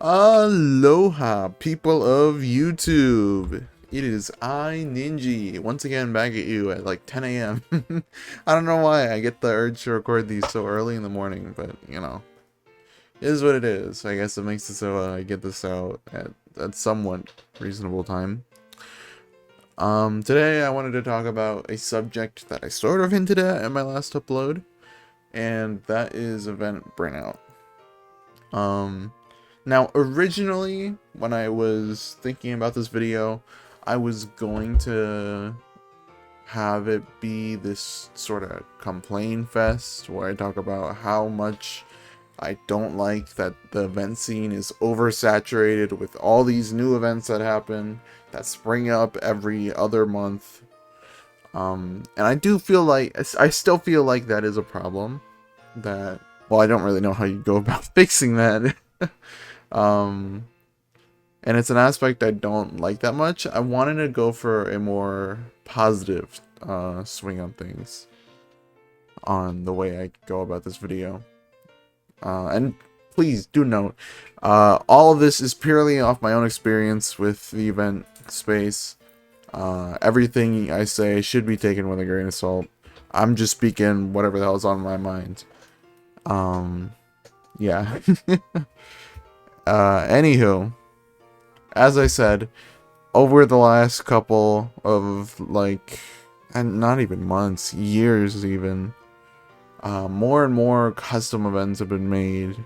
Aloha, people of YouTube. It is I, Ninji, once again back at you at like 10 a.m. I don't know why I get the urge to record these so early in the morning, but you know, it is what it is. I guess it makes it so I get this out at somewhat reasonable time. Today I wanted to talk about a subject that I sort of hinted at in my last upload, and that is event burnout. Now, originally, when I was thinking about this video, I was going to have it be this sort of complain fest where I talk about how much I don't like that the event scene is oversaturated with all these new events that happen that spring up every other month. And I do feel like, I still feel like that is a problem that, well, I don't really know how you go about fixing that. And it's an aspect I don't like that much. I wanted to go for a more positive swing on things on the way I go about this video. And please do note, all of this is purely off my own experience with the event space. Everything I say should be taken with a grain of salt. I'm just speaking whatever the hell's on my mind. Yeah. Anywho, as I said, over the last couple of, like, and not even months, years even, more and more custom events have been made,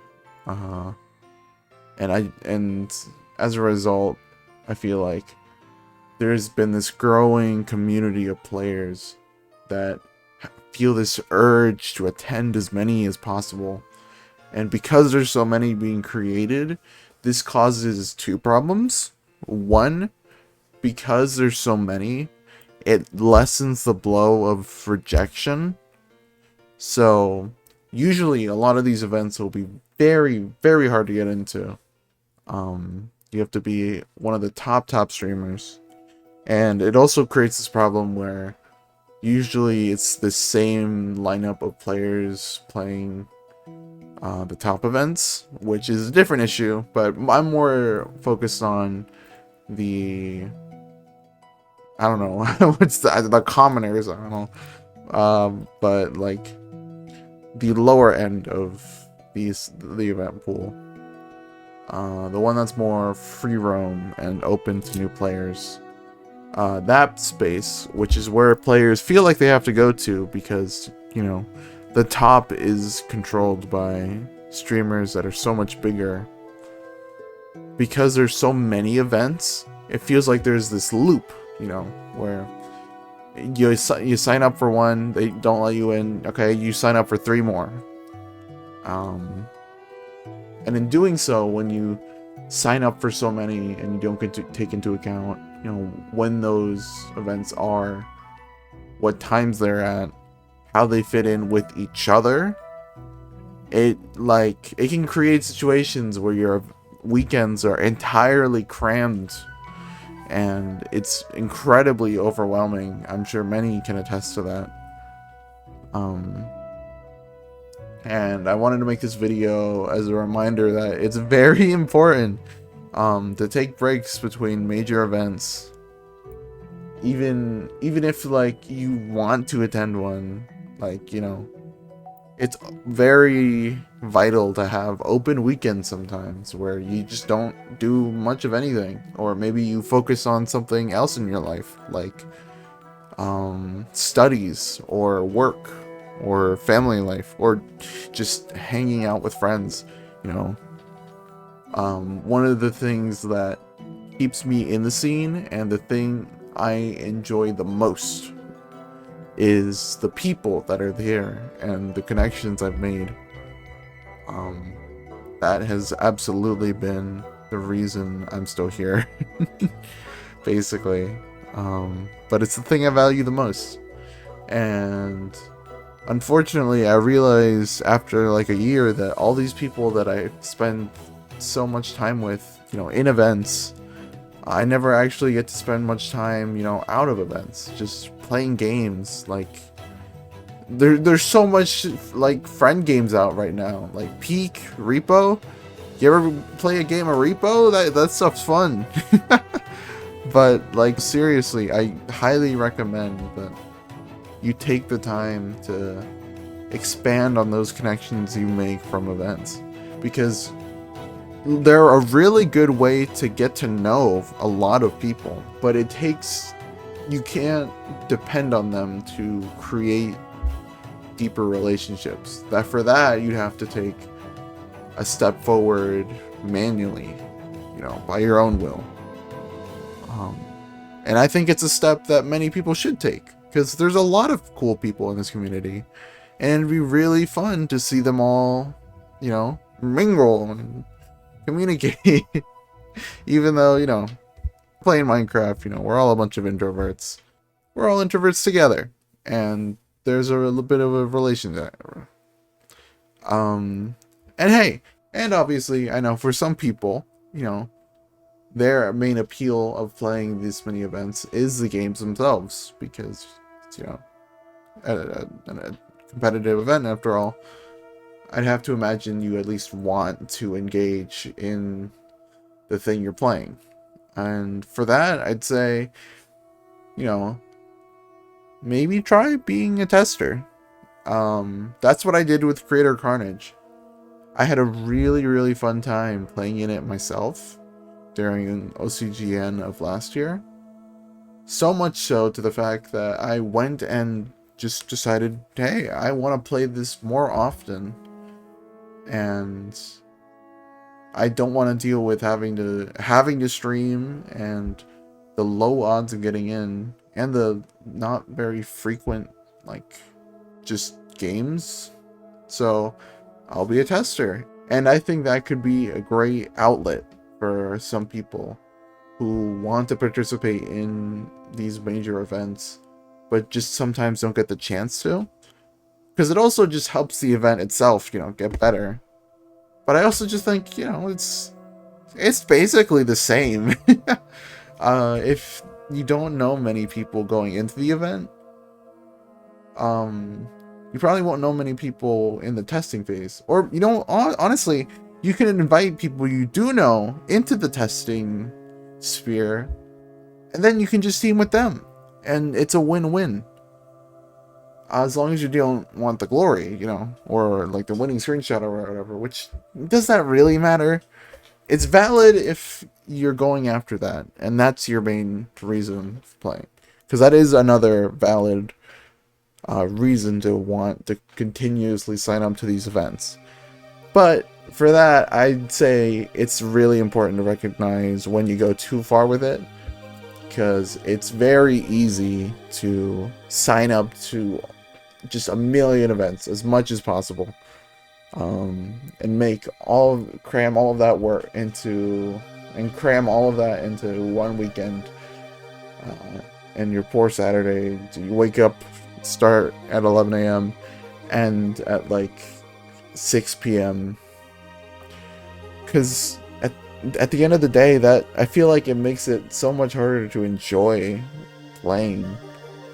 and as a result, I feel like there's been this growing community of players that feel this urge to attend as many as possible. And because there's so many being created, this causes two problems. One, because there's so many, it lessens the blow of rejection. So, usually a lot of these events will be very, very hard to get into. You have to be one of the top streamers. And it also creates this problem where usually it's the same lineup of players playing the top events, which is a different issue, but I'm more focused on the, I don't know, what's the commoners, I don't know, but like the lower end of the event pool, the one that's more free roam and open to new players, that space, which is where players feel like they have to go to because, you know, the top is controlled by streamers that are so much bigger. Because there's so many events, it feels like there's this loop, you know, where you sign up for one, they don't let you in, okay, you sign up for 3 more. And in doing so, when you sign up for so many and you don't get to take into account, you know, when those events are, what times they're at, how they fit in with each other, it can create situations where your weekends are entirely crammed, and it's incredibly overwhelming. I'm sure many can attest to that. And I wanted to make this video as a reminder that it's very important to take breaks between major events, even if like you want to attend one. Like, you know, it's very vital to have open weekends sometimes where you just don't do much of anything, or maybe you focus on something else in your life, like studies or work or family life or just hanging out with friends, you know. One of the things that keeps me in the scene and the thing I enjoy the most is the people that are there and the connections I've made. That has absolutely been the reason I'm still here, basically. But it's the thing I value the most. And unfortunately, I realized after like a year that all these people that I spend so much time with, you know, in events, I never actually get to spend much time, you know, out of events, just playing games. Like, there's so much, like, friend games out right now, like Peak, REPO. You ever play a game of Repo? That stuff's fun. But like seriously, I highly recommend that you take the time to expand on those connections you make from events, because they're a really good way to get to know a lot of people, but you can't depend on them to create deeper relationships. For that you'd have to take a step forward manually, by your own will. And I think it's a step that many people should take, because there's a lot of cool people in this community, and it'd be really fun to see them all, mingle and communicate. Even though, playing Minecraft, we're all a bunch of introverts. We're all introverts together, and there's a little bit of a relation there. And hey, and obviously, I know for some people, their main appeal of playing this many events is the games themselves, because it's, a competitive event after all. I'd have to imagine you at least want to engage in the thing you're playing. And for that, I'd say, maybe try being a tester. That's what I did with Creator Carnage. I had a really, really fun time playing in it myself during OCGN of last year. So much so to the fact that I went and just decided, hey, I want to play this more often. And I don't want to deal with having to stream and the low odds of getting in and the not very frequent just games. So I'll be a tester, and I think that could be a great outlet for some people who want to participate in these major events but just sometimes don't get the chance to, because it also just helps the event itself get better. But I also just think it's basically the same. If you don't know many people going into the event, you probably won't know many people in the testing phase. Or, honestly, you can invite people you do know into the testing sphere, and then you can just team with them. And it's a win-win. As long as you don't want the glory, or the winning screenshot or whatever, which does that really matter? It's valid if you're going after that, and that's your main reason for playing. Because that is another valid reason to want to continuously sign up to these events. But for that, I'd say it's really important to recognize when you go too far with it, because it's very easy to sign up to just a million events as much as possible, and cram all of that work into one weekend, and your poor Saturday, you wake up, start at 11 a.m. and at 6 p.m. because at the end of the day, that I feel like it makes it so much harder to enjoy playing,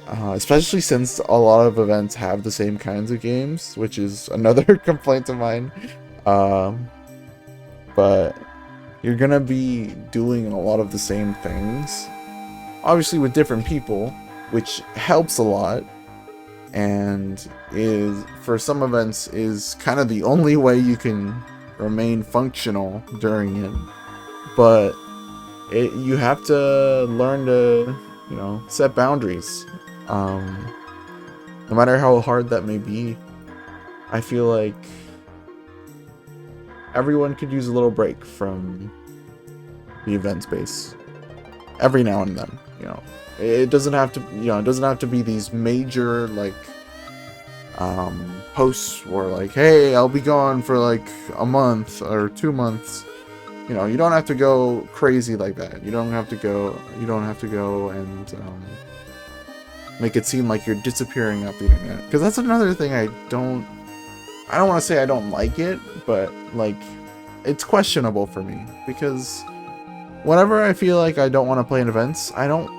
especially since a lot of events have the same kinds of games, which is another complaint of mine. But you're gonna be doing a lot of the same things, obviously with different people, which helps a lot, and is, for some events, is kind of the only way you can remain functional during it. But you have to learn to, set boundaries. No matter how hard that may be, I feel like everyone could use a little break from the event space every now and then. It doesn't have to, it doesn't have to be these major posts where hey, I'll be gone for a month or 2 months. You don't have to go crazy like that. You don't have to go and make it seem like you're disappearing off the internet. Because that's another thing I don't want to say I don't like it, but it's questionable for me, because whenever I feel like I don't want to play in events, I don't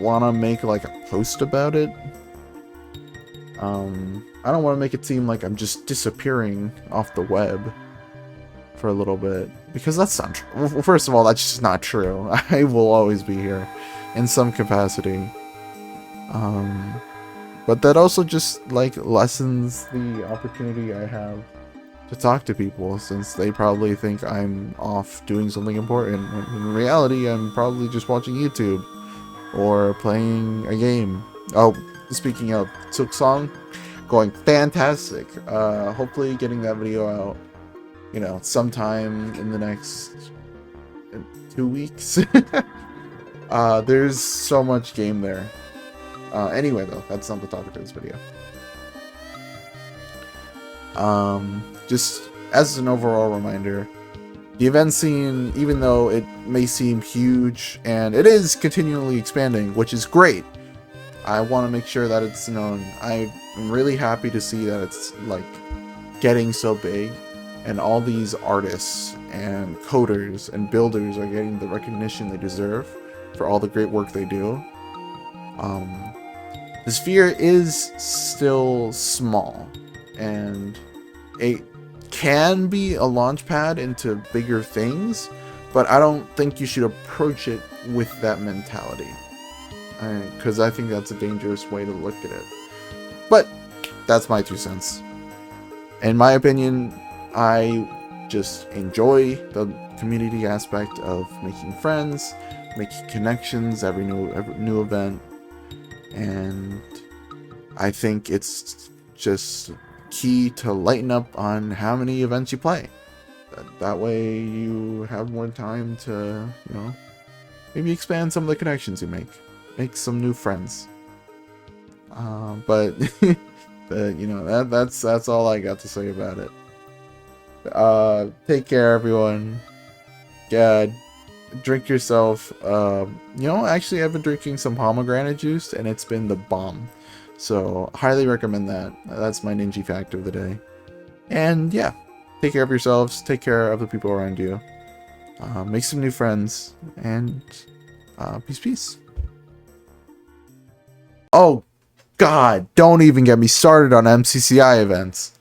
want to make a post about it. I don't want to make it seem like I'm just disappearing off the web. for a little bit, because that's not true. Well, first of all, that's just not true. I will always be here in some capacity. But that also just like lessens the opportunity I have to talk to people, since they probably think I'm off doing something important, when in reality I'm probably just watching YouTube or playing a game. Oh, speaking of Silk Song, going fantastic. Hopefully getting that video out, you know, sometime in the next 2 weeks. There's so much game there. Anyway, though, that's not the topic of this video. Just as an overall reminder, the event scene, even though it may seem huge, and it is continually expanding, which is great, I want to make sure that it's known. I'm really happy to see that it's like getting so big, and all these artists and coders and builders are getting the recognition they deserve for all the great work they do. The sphere is still small, and it can be a launch pad into bigger things, but I don't think you should approach it with that mentality, because I think that's a dangerous way to look at it. But that's my 2 cents. In my opinion, I just enjoy the community aspect of making friends, making connections every new event, and I think it's just key to lighten up on how many events you play. That way you have more time to, you know, maybe expand some of the connections you make some new friends. But you know, that's all I got to say about it. Take care, everyone. Yeah, drink yourself. You know, actually, I've been drinking some pomegranate juice, and it's been the bomb. So, highly recommend that. That's my Ninja fact of the day. And yeah, take care of yourselves. Take care of the people around you. Make some new friends, and peace. Oh, God, don't even get me started on MCCI events.